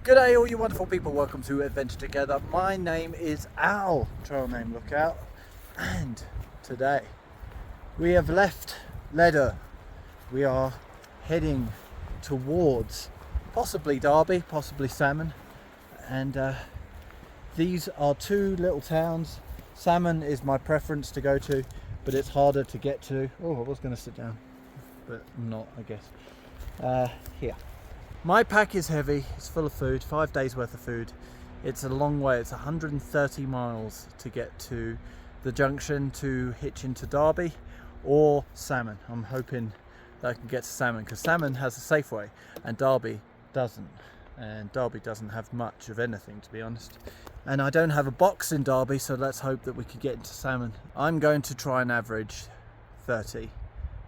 G'day all you wonderful people, welcome to Adventure Together. My name is Al, trail name Lookout, and today we have left Leather. We are heading towards possibly Derby, possibly Salmon, and these are two little towns. Salmon is my preference to go to, but it's harder to get to. Oh, I was going to sit down, but I'm not, I guess. Here. My pack is heavy, it's full of food, 5 days worth of food. It's a long way, it's 130 miles to get to the junction to hitch into Derby or Salmon. I'm hoping that I can get to Salmon because Salmon has a Safeway and Derby doesn't. And Derby doesn't have much of anything, to be honest. And I don't have a box in Derby, so let's hope that we could get into Salmon. I'm going to try and average 30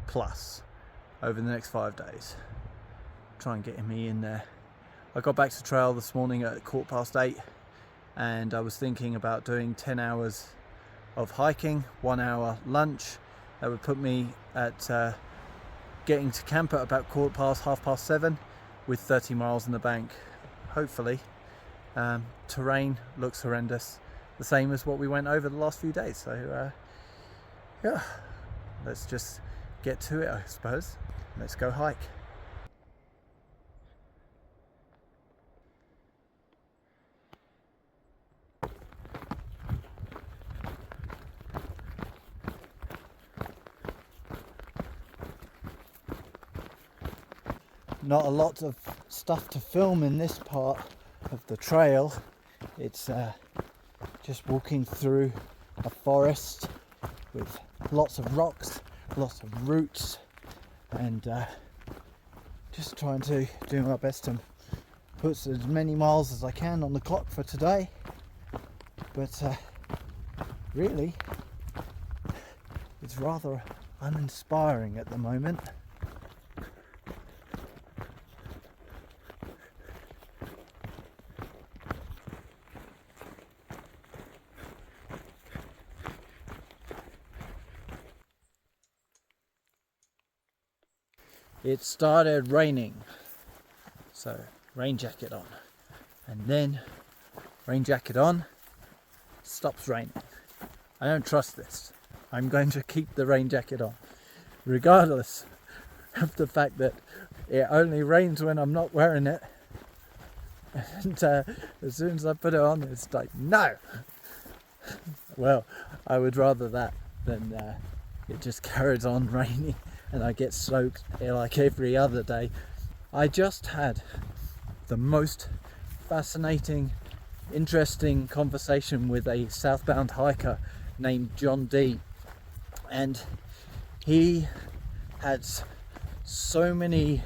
plus over the next 5 days. Try and get me in there. I got back to trail this morning at 8:15 and I was thinking about doing 10 hours of hiking, 1 hour lunch. That would put me at getting to camp at about 7:15 with 30 miles in the bank, hopefully. Terrain looks horrendous, the same as what we went over the last few days, so yeah, let's just get to it, I suppose. Let's go hike. Not a lot of stuff to film in this part of the trail. It's just walking through a forest with lots of rocks, lots of roots, and just trying to do my best to put as many miles as I can on the clock for today. But really, it's rather uninspiring at the moment. It started raining, so rain jacket on, and then rain jacket on, stops raining. I don't trust this. I'm going to keep the rain jacket on, regardless of the fact that it only rains when I'm not wearing it. And as soon as I put it on, it's like, no! Well, I would rather that than it just carries on raining and I get soaked like every other day. I just had the most fascinating, interesting conversation with a southbound hiker named John D. And he had so many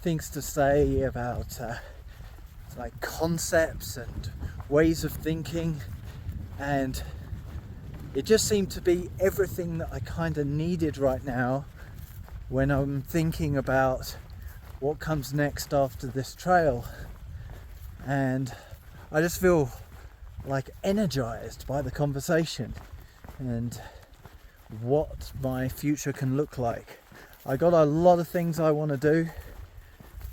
things to say about like concepts and ways of thinking, and it just seemed to be everything that I kind of needed right now when I'm thinking about what comes next after this trail. And I just feel like energized by the conversation and what my future can look like. I got a lot of things I want to do,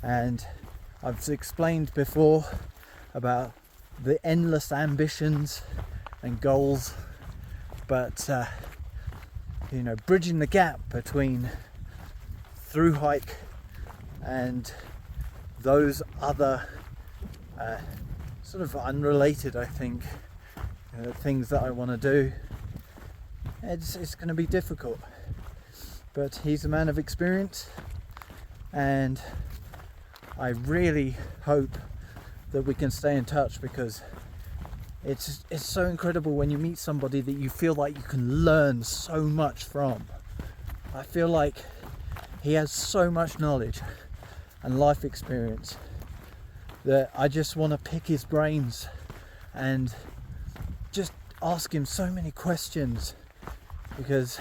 and I've explained before about the endless ambitions and goals, but bridging the gap between through hike and those other sort of unrelated, I think, things that I want to do, it's going to be difficult. But he's a man of experience, and I really hope that we can stay in touch, because it's so incredible when you meet somebody that you feel like you can learn so much from. I feel like he has so much knowledge and life experience that I just want to pick his brains and just ask him so many questions, because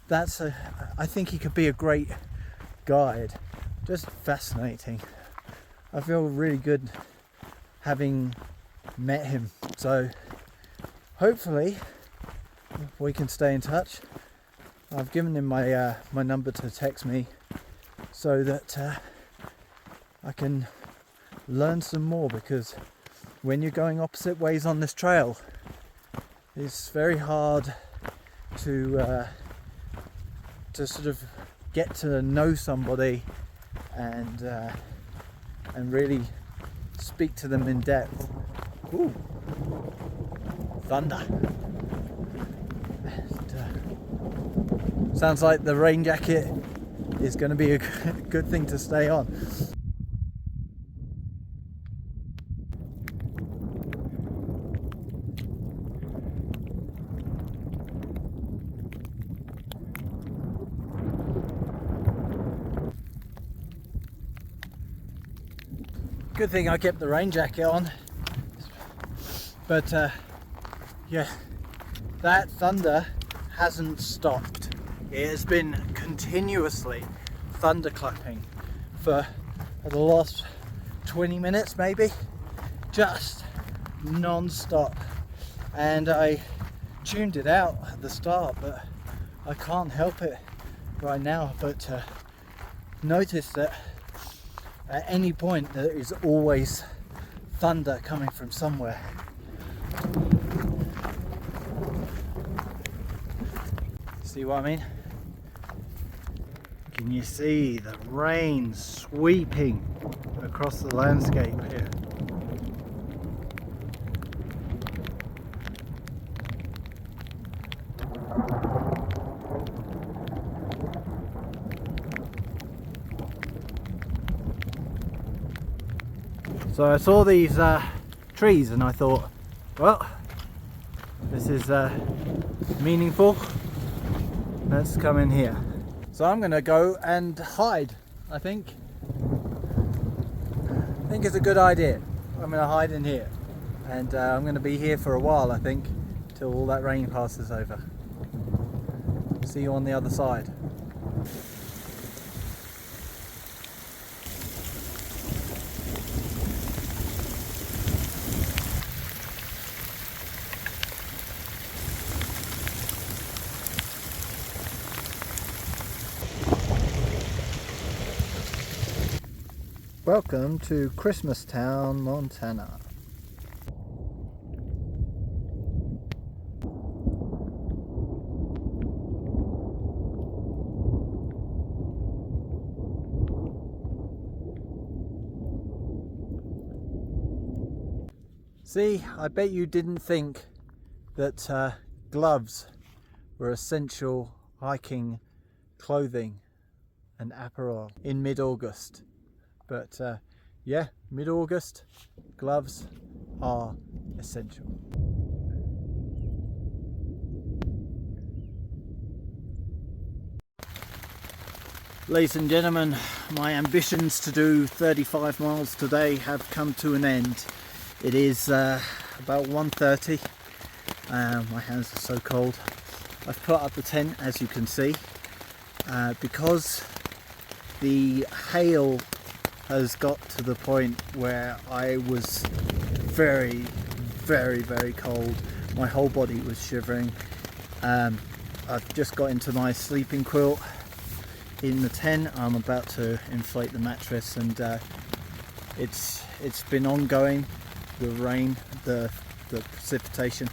I think he could be a great guide. Just fascinating. I feel really good having met him, so hopefully we can stay in touch. I've given him my number to text me so that I can learn some more, because when you're going opposite ways on this trail, it's very hard to sort of get to know somebody and really speak to them in depth. Ooh, thunder. And, sounds like the rain jacket is going to be a good thing to stay on. Good thing I kept the rain jacket on, but yeah, that thunder hasn't stopped. It has been continuously thunderclapping for the last 20 minutes maybe, just non-stop. And I tuned it out at the start, but I can't help it right now but notice that at any point there is always thunder coming from somewhere. See what I mean? Can you see the rain sweeping across the landscape here? So I saw these trees and I thought, well, this is meaningful. Let's come in here. So I'm gonna go and hide, I think. I think it's a good idea. I'm gonna hide in here. And I'm gonna be here for a while, I think, till all that rain passes over. See you on the other side. Welcome to Christmastown, Montana. See, I bet you didn't think that gloves were essential hiking clothing and apparel in mid-August. But yeah, mid-August, gloves are essential. Ladies and gentlemen, my ambitions to do 35 miles today have come to an end. It is about 1:30. My hands are so cold. I've put up the tent, as you can see, because the hail has got to the point where I was very, very, very cold. My whole body was shivering. I've just got into my sleeping quilt in the tent. I'm about to inflate the mattress, and it's been ongoing. The rain, the precipitation,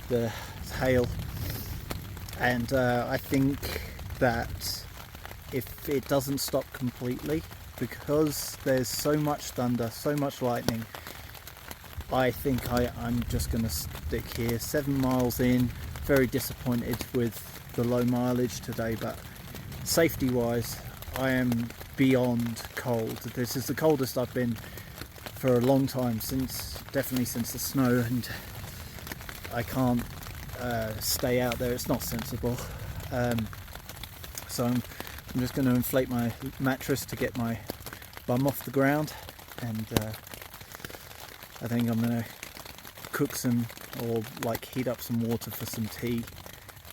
the hail, and I think that if it doesn't stop completely, because there's so much thunder, so much lightning, I think I'm just going to stick here. 7 miles in, very disappointed with the low mileage today, but safety wise I am beyond cold. This is the coldest I've been for a long time, definitely since the snow, and I can't stay out there. It's not sensible. So I'm just going to inflate my mattress to get my bum off the ground, and I think I'm going to cook some, or like heat up some water for some tea,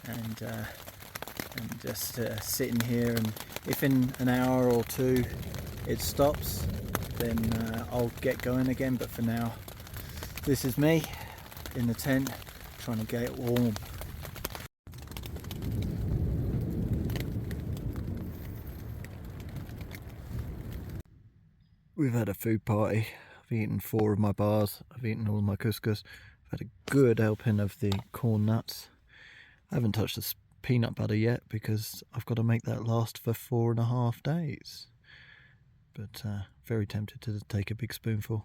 and just sit in here, and if in an hour or two it stops, then I'll get going again. But for now, this is me in the tent trying to get warm. We've had a food party I've eaten 4 of my bars, I've eaten all my couscous, I've had a good helping of the corn nuts. I haven't touched the peanut butter yet because I've got to make that last for 4.5 days. But very tempted to take a big spoonful.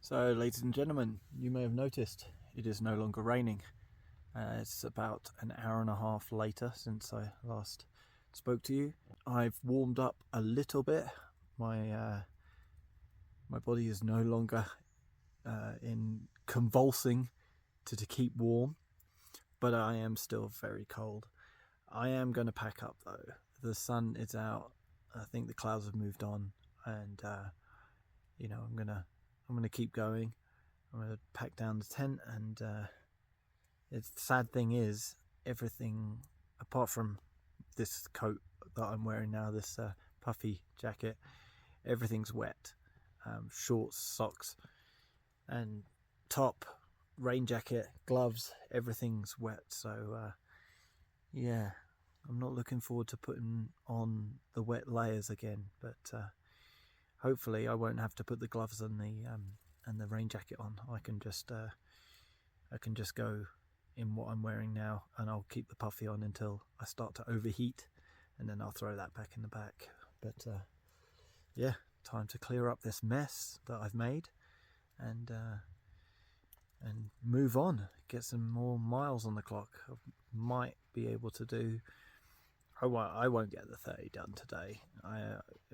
So, ladies and gentlemen, you may have noticed it is no longer raining. It's about an hour and a half later since I last spoke to you. I've warmed up a little bit. My body is no longer in convulsing to keep warm, but I am still very cold. I am going to pack up though. The sun is out. I think the clouds have moved on, and you know, I'm gonna keep going. I'm gonna pack down the tent, and the sad thing is, everything apart from this coat that I'm wearing now, this puffy jacket, everything's wet. Shorts, socks, and top, rain jacket, gloves, everything's wet. So yeah, I'm not looking forward to putting on the wet layers again, but hopefully I won't have to put the gloves and the rain jacket on. I can just go in what I'm wearing now, and I'll keep the puffy on until I start to overheat, and then I'll throw that back in the back. But yeah, time to clear up this mess that I've made, and move on, get some more miles on the clock. I might be able to do, I won't get the 30 done today.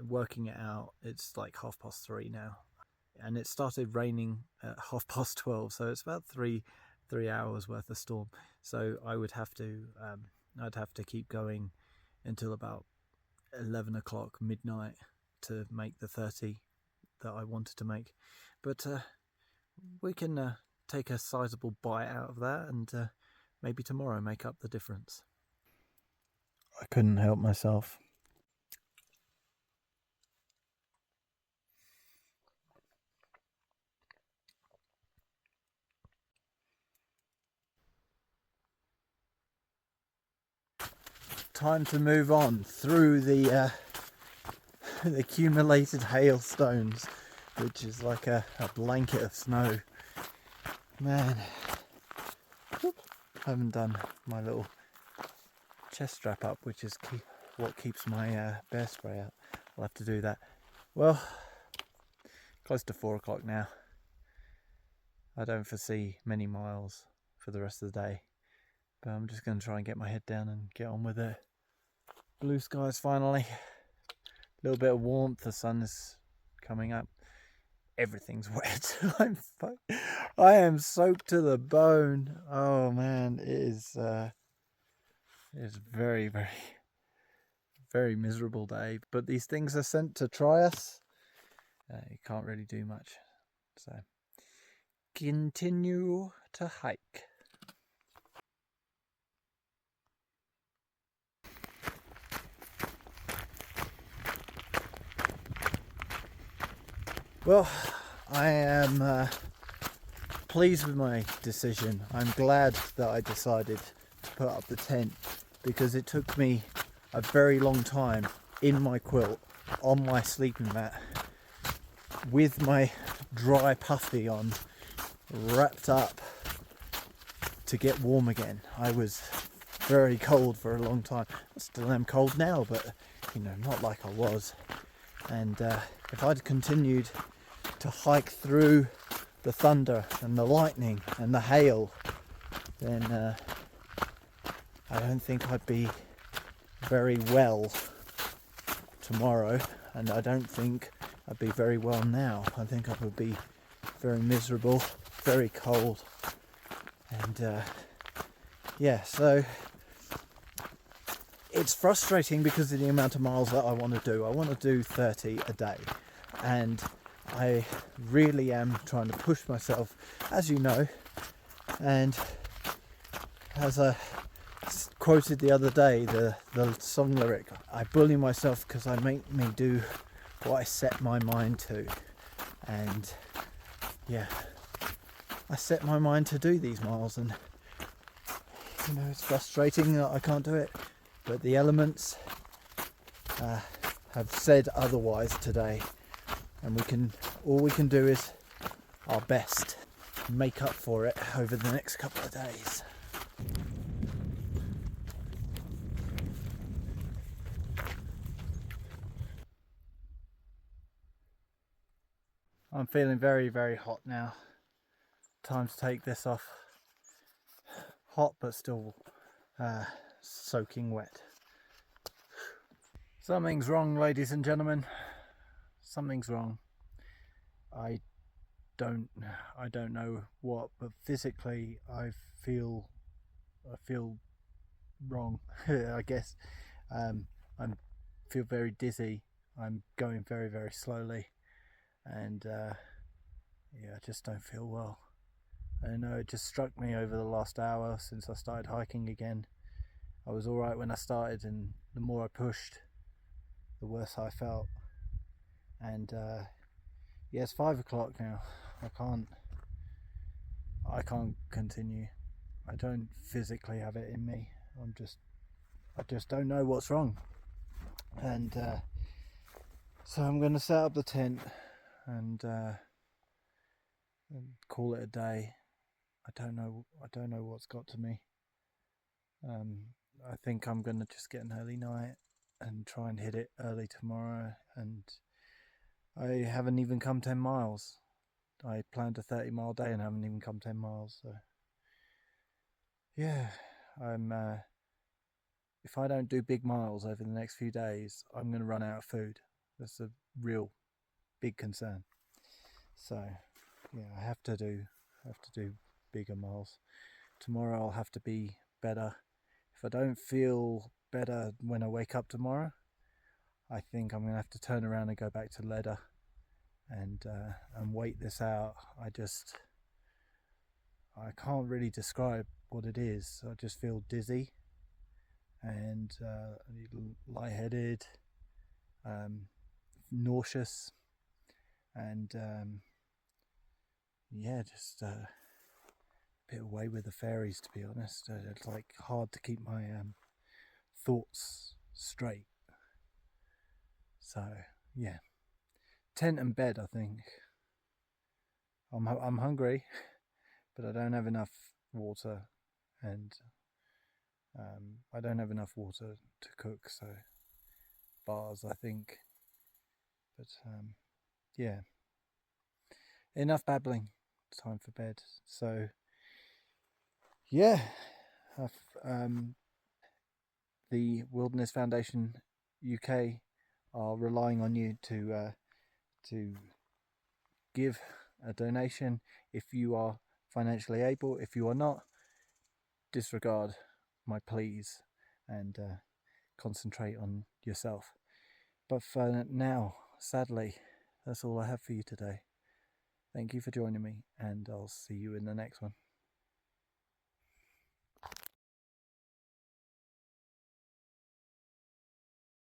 Working it out, it's like 3:30 now, and it started raining at 12:30, so it's about three hours worth of storm. So I would have to I'd have to keep going until about 11 o'clock midnight to make the 30 that I wanted to make. But we can take a sizable bite out of that, and maybe tomorrow make up the difference. I couldn't help myself. Time to move on through the accumulated hailstones, which is like a blanket of snow. Man, I haven't done my little chest strap up, which is what keeps my bear spray out. I'll have to do that. Well, close to 4 o'clock now. I don't foresee many miles for the rest of the day, but I'm just going to try and get my head down and get on with it. Blue skies finally, a little bit of warmth, the sun is coming up. Everything's wet. I am soaked to the bone. Oh man, it is very, very, very miserable day. But these things are sent to try us. You can't really do much. So continue to hike. Well, I am pleased with my decision. I'm glad that I decided to put up the tent, because it took me a very long time in my quilt, on my sleeping mat, with my dry puffy on, wrapped up, to get warm again. I was very cold for a long time. I still am cold now, but you know, not like I was. And if I'd continued to hike through the thunder and the lightning and the hail, then I don't think I'd be very well tomorrow, and I don't think I'd be very well now. I think I would be very miserable, very cold, and yeah, so it's frustrating because of the amount of miles that I want to do. I want to do 30 a day, and I really am trying to push myself, as you know. And as I quoted the other day, the song lyric, I bully myself because I make me do what I set my mind to. And yeah, I set my mind to do these miles, and you know, it's frustrating that I can't do it, but the elements have said otherwise today. and all we can do is our best to make up for it over the next couple of days. I'm feeling very, very hot now. Time to take this off. Hot but still soaking wet. Something's wrong, ladies and gentlemen. Something's wrong. I don't know what, but physically I feel wrong. I guess I feel very dizzy. I'm going very, very slowly, and yeah, I just don't feel well. I know it just struck me over the last hour since I started hiking again. I was alright when I started, and the more I pushed, the worse I felt. And yeah, it's 5 o'clock now. I can't continue. I don't physically have it in me. I just don't know what's wrong. And so I'm going to set up the tent and call it a day. I don't know what's got to me. I think I'm going to just get an early night and try and hit it early tomorrow. And I haven't even come 10 miles. I planned a 30-mile day and haven't even come 10 miles. So yeah, if I don't do big miles over the next few days, I'm going to run out of food. That's a real big concern. So yeah, I have to do bigger miles. Tomorrow I'll have to be better. If I don't feel better when I wake up tomorrow, I think I'm going to have to turn around and go back to Leather and wait this out. I can't really describe what it is. I just feel dizzy and lightheaded, nauseous, and yeah, just a bit away with the fairies, to be honest. It's like hard to keep my thoughts straight. So yeah, tent and bed. I think I'm hungry, but I don't have enough water, and I don't have enough water to cook. So bars, I think. But yeah, enough babbling. Time for bed. So yeah, the Wilderness Foundation UK are relying on you to give a donation if you are financially able. If you are not, disregard my pleas and concentrate on yourself. But for now, sadly, that's all I have for you today. Thank you for joining me, and I'll see you in the next one.